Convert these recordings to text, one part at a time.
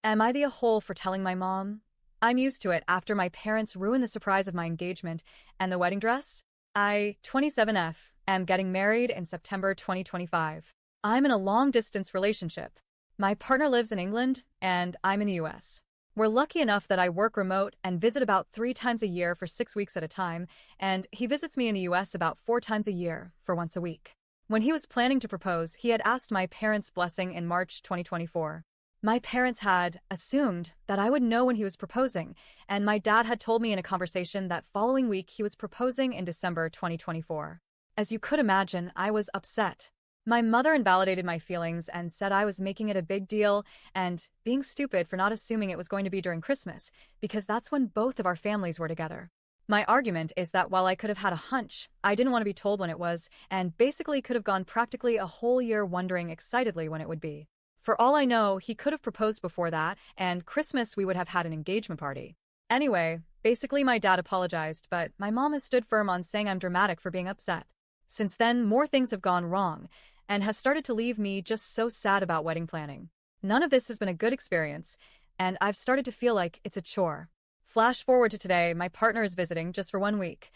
Am I the a-hole for telling my mom? I'm used to it after my parents ruined the surprise of my engagement and the wedding dress. I, 27F, am getting married in September 2025. I'm in a long-distance relationship. My partner lives in England, and I'm in the US. We're lucky enough that I work remote and visit about 3 times a year for 6 weeks at a time, and he visits me in the US about 4 times a year for once a week. When he was planning to propose, he had asked my parents' blessing in March 2024. My parents had assumed that I would know when he was proposing, and my dad had told me in a conversation that following week he was proposing in December 2024. As you could imagine, I was upset. My mother invalidated my feelings and said I was making it a big deal and being stupid for not assuming it was going to be during Christmas, because that's when both of our families were together. My argument is that while I could have had a hunch, I didn't want to be told when it was, and basically could have gone practically a whole year wondering excitedly when it would be. For all I know, he could have proposed before that, and Christmas we would have had an engagement party. Anyway, basically my dad apologized, but my mom has stood firm on saying I'm dramatic for being upset. Since then, more things have gone wrong, and has started to leave me just so sad about wedding planning. None of this has been a good experience, and I've started to feel like it's a chore. Flash forward to today, my partner is visiting just for 1 week,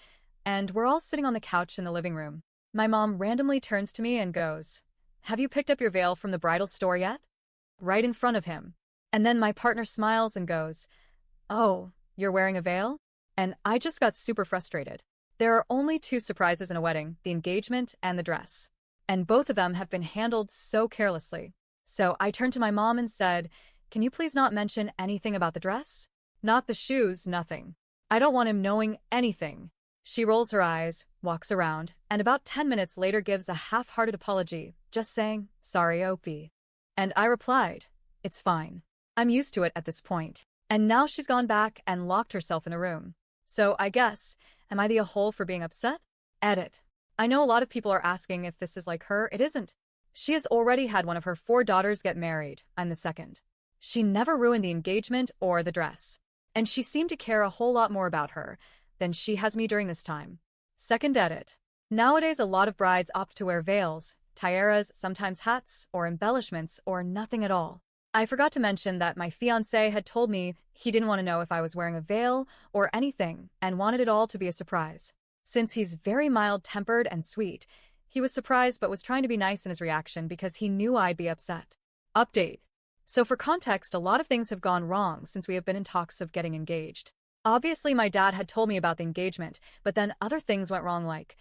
and we're all sitting on the couch in the living room. My mom randomly turns to me and goes, "Have you picked up your veil from the bridal store yet?" Right in front of him. And then my partner smiles and goes, "Oh, you're wearing a veil?" And I just got super frustrated. There are only 2 surprises in a wedding, the engagement and the dress. And both of them have been handled so carelessly. So I turned to my mom and said, "Can you please not mention anything about the dress? Not the shoes, nothing. I don't want him knowing anything." She rolls her eyes, walks around, and about 10 minutes later gives a half-hearted apology, just saying, "Sorry, OP." And I replied, "It's fine. I'm used to it at this point." And now she's gone back and locked herself in a room. So I guess, am I the a-hole for being upset? Edit. I know a lot of people are asking if this is like her. It isn't. She has already had one of her 4 daughters get married. I'm the second. She never ruined the engagement or the dress. And she seemed to care a whole lot more about her than she has me during this time. Second edit. Nowadays a lot of brides opt to wear veils, tiaras, sometimes hats, or embellishments, or nothing at all. I forgot to mention that my fiancé had told me he didn't want to know if I was wearing a veil or anything and wanted it all to be a surprise. Since he's very mild-tempered and sweet, he was surprised but was trying to be nice in his reaction because he knew I'd be upset. Update. So for context, a lot of things have gone wrong since we have been in talks of getting engaged. Obviously, my dad had told me about the engagement, but then other things went wrong, like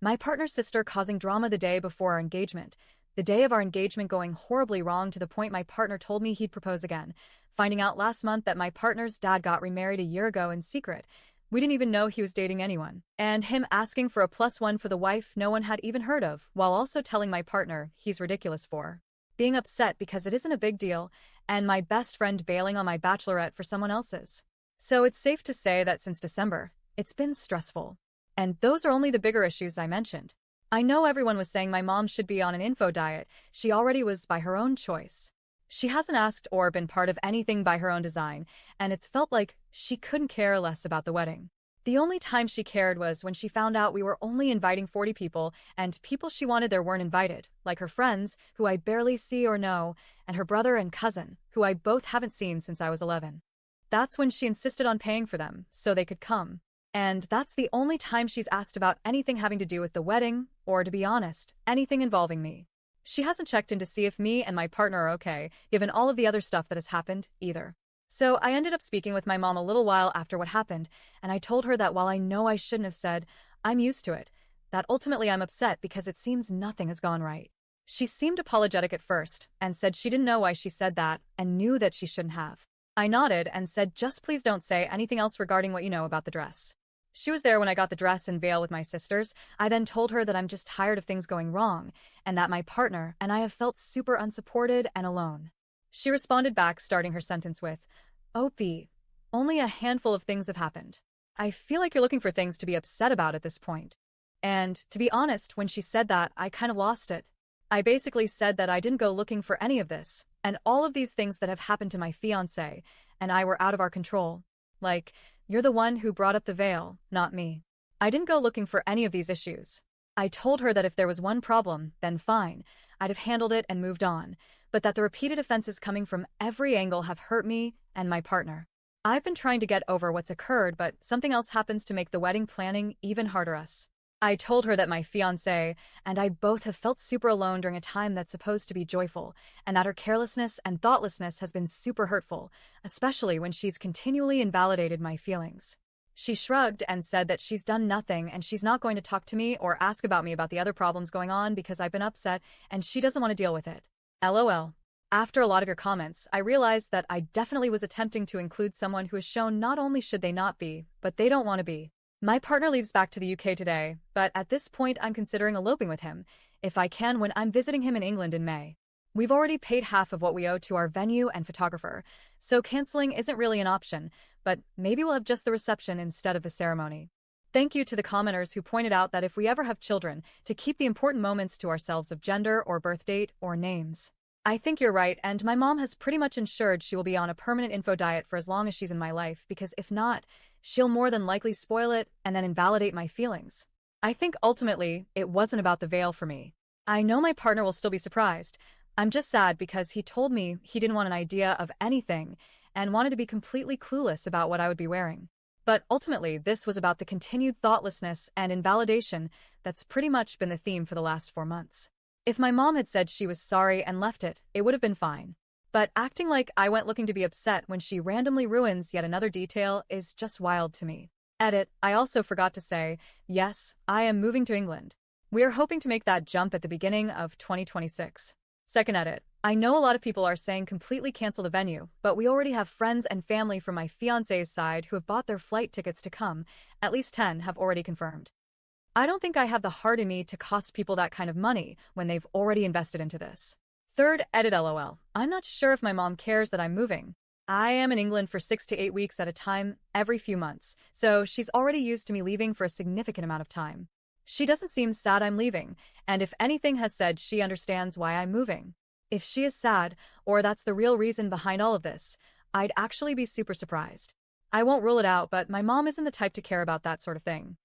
my partner's sister causing drama the day before our engagement, the day of our engagement going horribly wrong to the point my partner told me he'd propose again, finding out last month that my partner's dad got remarried a year ago in secret. We didn't even know he was dating anyone, and him asking for a +1 for the wife no one had even heard of, while also telling my partner he's ridiculous for being upset because it isn't a big deal, and my best friend bailing on my bachelorette for someone else's. So it's safe to say that since December, it's been stressful. And those are only the bigger issues I mentioned. I know everyone was saying my mom should be on an info diet. She already was by her own choice. She hasn't asked or been part of anything by her own design, and it's felt like she couldn't care less about the wedding. The only time she cared was when she found out we were only inviting 40 people, and people she wanted there weren't invited, like her friends, who I barely see or know, and her brother and cousin, who I both haven't seen since I was 11. That's when she insisted on paying for them, so they could come. And that's the only time she's asked about anything having to do with the wedding, or to be honest, anything involving me. She hasn't checked in to see if me and my partner are okay, given all of the other stuff that has happened, either. So I ended up speaking with my mom a little while after what happened, and I told her that while I know I shouldn't have said, I'm used to it, that ultimately I'm upset because it seems nothing has gone right. She seemed apologetic at first, and said she didn't know why she said that, and knew that she shouldn't have. I nodded and said just please don't say anything else regarding what you know about the dress. She was there when I got the dress and veil with my sisters. I then told her that I'm just tired of things going wrong, and that my partner and I have felt super unsupported and alone. She responded back, starting her sentence with, "OP, only a handful of things have happened. I feel like you're looking for things to be upset about at this point." And, to be honest, when she said that, I kind of lost it. I basically said that I didn't go looking for any of this, and all of these things that have happened to my fiancé and I were out of our control. Like, you're the one who brought up the veil, not me. I didn't go looking for any of these issues. I told her that if there was one problem, then fine, I'd have handled it and moved on, but that the repeated offenses coming from every angle have hurt me and my partner. I've been trying to get over what's occurred, but something else happens to make the wedding planning even harder us. I told her that my fiancé and I both have felt super alone during a time that's supposed to be joyful, and that her carelessness and thoughtlessness has been super hurtful, especially when she's continually invalidated my feelings. She shrugged and said that she's done nothing and she's not going to talk to me or ask about me about the other problems going on because I've been upset and she doesn't want to deal with it. LOL. After a lot of your comments, I realized that I definitely was attempting to include someone who has shown not only should they not be, but they don't want to be. My partner leaves back to the UK today, but at this point I'm considering eloping with him, if I can, when I'm visiting him in England in May. We've already paid half of what we owe to our venue and photographer, so canceling isn't really an option, but maybe we'll have just the reception instead of the ceremony. Thank you to the commenters who pointed out that if we ever have children, to keep the important moments to ourselves of gender or birth date or names. I think you're right, and my mom has pretty much ensured she will be on a permanent info diet for as long as she's in my life, because if not, she'll more than likely spoil it and then invalidate my feelings. I think ultimately, it wasn't about the veil for me. I know my partner will still be surprised. I'm just sad because he told me he didn't want an idea of anything and wanted to be completely clueless about what I would be wearing. But ultimately, this was about the continued thoughtlessness and invalidation that's pretty much been the theme for the last 4 months. If my mom had said she was sorry and left it, it would have been fine. But acting like I went looking to be upset when she randomly ruins yet another detail is just wild to me. Edit, I also forgot to say, yes, I am moving to England. We are hoping to make that jump at the beginning of 2026. Second edit, I know a lot of people are saying completely cancel the venue, but we already have friends and family from my fiancé's side who have bought their flight tickets to come. At least 10 have already confirmed. I don't think I have the heart in me to cost people that kind of money when they've already invested into this. Third edit, LOL. I'm not sure if my mom cares that I'm moving. I am in England for 6 to 8 weeks at a time every few months, so she's already used to me leaving for a significant amount of time. She doesn't seem sad I'm leaving, and if anything has said she understands why I'm moving. If she is sad, or that's the real reason behind all of this, I'd actually be super surprised. I won't rule it out, but my mom isn't the type to care about that sort of thing.